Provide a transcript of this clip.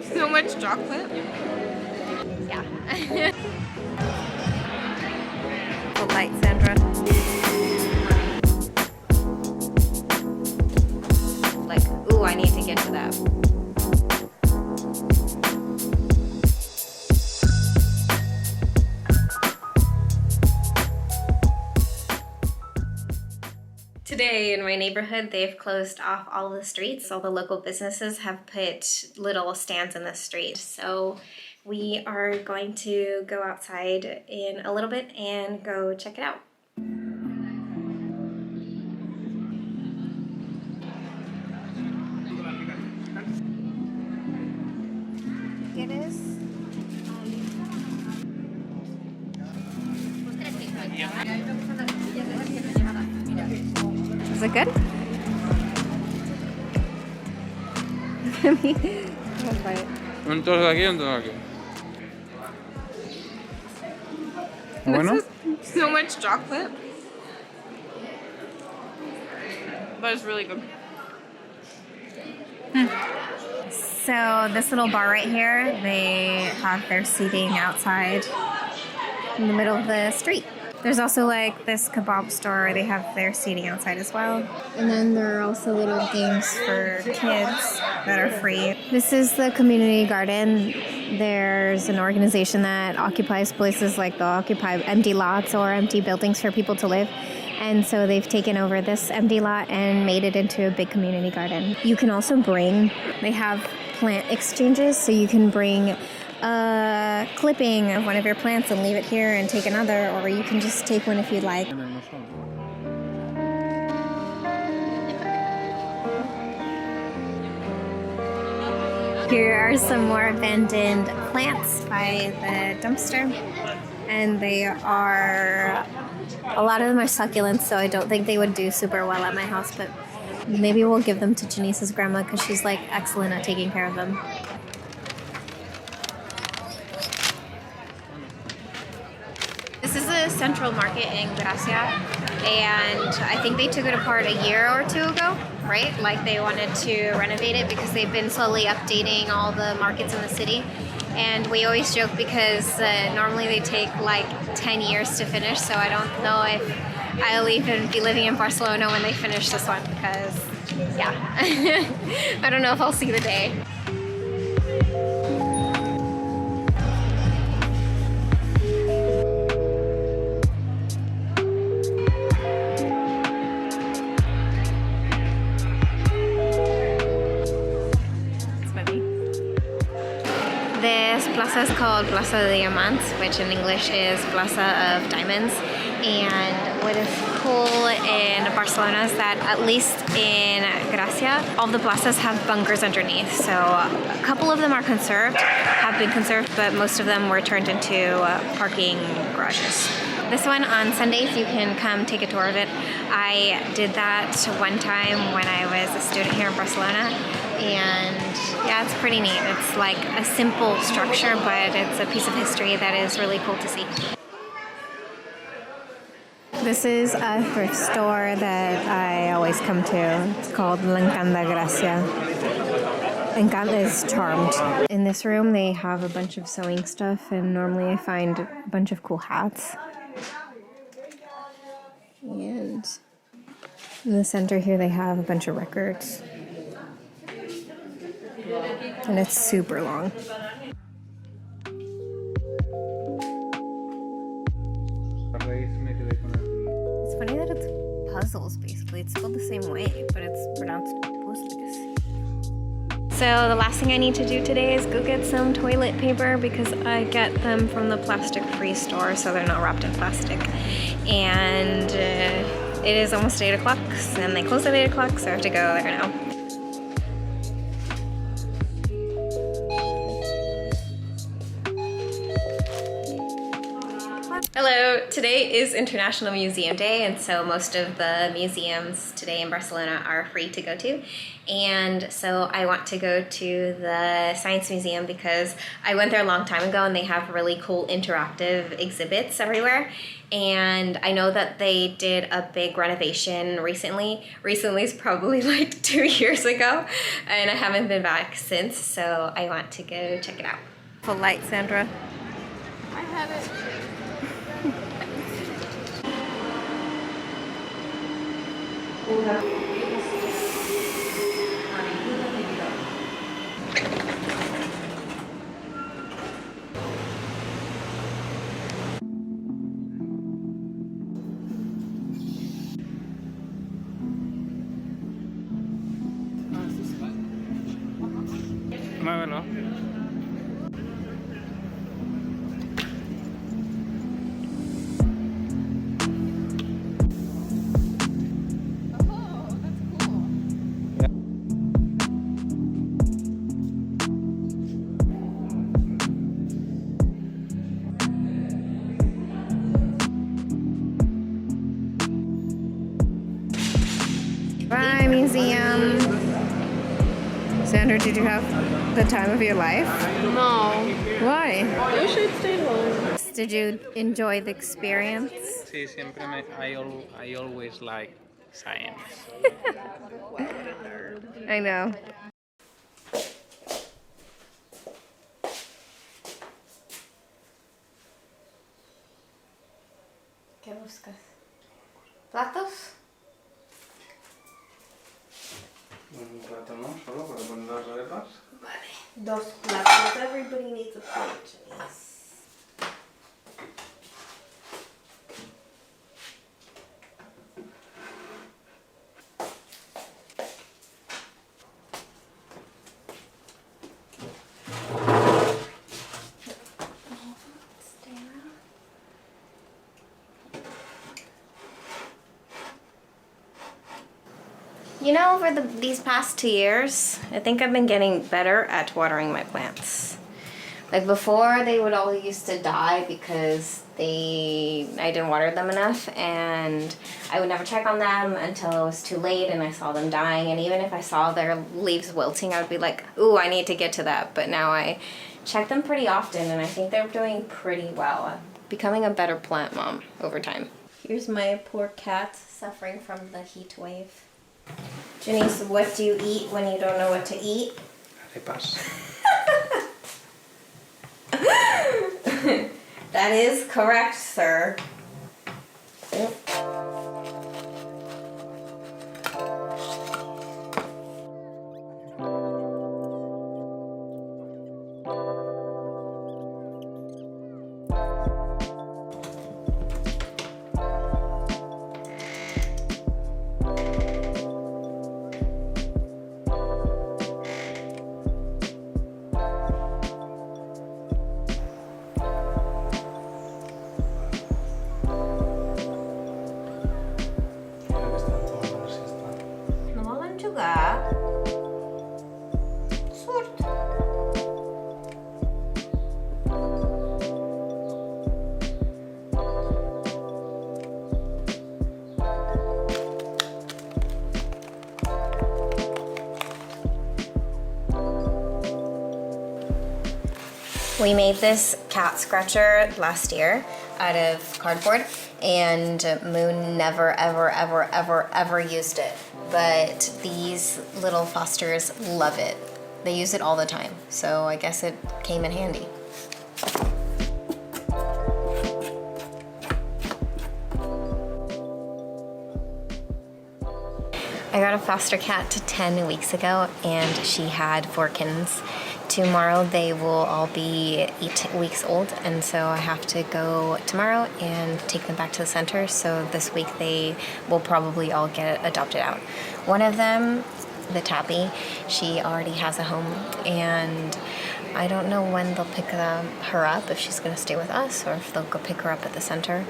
So much chocolate. Yeah. The light, Sandra. Like, ooh, I need to get to that. Today in my neighborhood, they've closed off all the streets. All the local businesses have put little stands in the street. So we are going to go outside in a little bit and go check it out. Is it good? Un trozo de aquí y un trozo de aquí. Bueno. This is so much chocolate. But it's really good. So this little bar right here, they have their seating outside in the middle of the street. There's also like this kebab store where they have their seating outside as well. And then there are also little games for kids that are free. This is the community garden. There's an organization that occupies places like they'll occupy empty lots or empty buildings for people to live. And so they've taken over this empty lot and made it into a big community garden. You can also they have plant exchanges, so you can bring a clipping of one of your plants and leave it here and take another, or you can just take one if you'd like. Here are some more abandoned plants by the dumpster, and a lot of them are succulents, so I don't think they would do super well at my house, but maybe we'll give them to Janice's grandma because she's like excellent at taking care of them. This is a central market in Gracia, and I think they took it apart a year or two ago, right? Like they wanted to renovate it because they've been slowly updating all the markets in the city. And we always joke because normally they take like 10 years to finish, so I don't know if I'll even be living in Barcelona when they finish this one because, yeah, I don't know if I'll see the day. This plaza is called Plaza Diamantes, which in English is Plaza of Diamonds. And what is cool in Barcelona is that, at least in Gracia, all the plazas have bunkers underneath. So a couple of them are have been conserved, but most of them were turned into parking garages. This one on Sundays, you can come take a tour of it. I did that one time when I was a student here in Barcelona, and yeah, it's pretty neat. It's like a simple structure, but it's a piece of history that is really cool to see. This is a thrift store that I always come to. It's called Lincanda Gracia. Lincanda is charmed. In this room, they have a bunch of sewing stuff, and normally I find a bunch of cool hats. And in the center here, they have a bunch of records. And it's super long. It's funny that it's puzzles, basically. It's spelled the same way, but it's pronounced puzzles. So the last thing I need to do today is go get some toilet paper because I get them from the plastic-free store, so they're not wrapped in plastic. And it is almost 8 o'clock, and they close at 8 o'clock, so I have to go there now. Hello, today is International Museum Day, and so most of the museums today in Barcelona are free to go to. And so I want to go to the Science Museum because I went there a long time ago and they have really cool interactive exhibits everywhere. And I know that they did a big renovation recently. Recently is probably like 2 years ago, and I haven't been back since, so I want to go check it out. Full light, Sandra. I have it. Muévelo. Bye, museum. Sandra, did you have the time of your life? No. Why? You should stay home. Did you enjoy the experience? Sí, siempre I always like science. I know. ¿Qué buscas? ¿Platos? Un plato no, solo para poner las arepas. Vale. 2 platos. Everybody needs a plate. You know, over these past 2 years, I think I've been getting better at watering my plants. Like before, they would all used to die because I didn't water them enough, and I would never check on them until it was too late and I saw them dying. And even if I saw their leaves wilting, I would be like, ooh, I need to get to that. But now I check them pretty often, and I think they're doing pretty well. I'm becoming a better plant mom over time. Here's my poor cat suffering from the heat wave. Janice, what do you eat when you don't know what to eat? Arepas. That is correct, sir. We made this cat scratcher last year out of cardboard, and Moon never, ever, ever, ever, ever used it. But these little fosters love it. They use it all the time, so I guess it came in handy. I got a foster cat 10 weeks ago, and she had 4 kittens. Tomorrow they will all be 8 weeks old, and so I have to go tomorrow and take them back to the center. So this week they will probably all get adopted out. One of them, the tabby, she already has a home, and I don't know when they'll pick her up, if she's gonna stay with us or if they'll go pick her up at the center.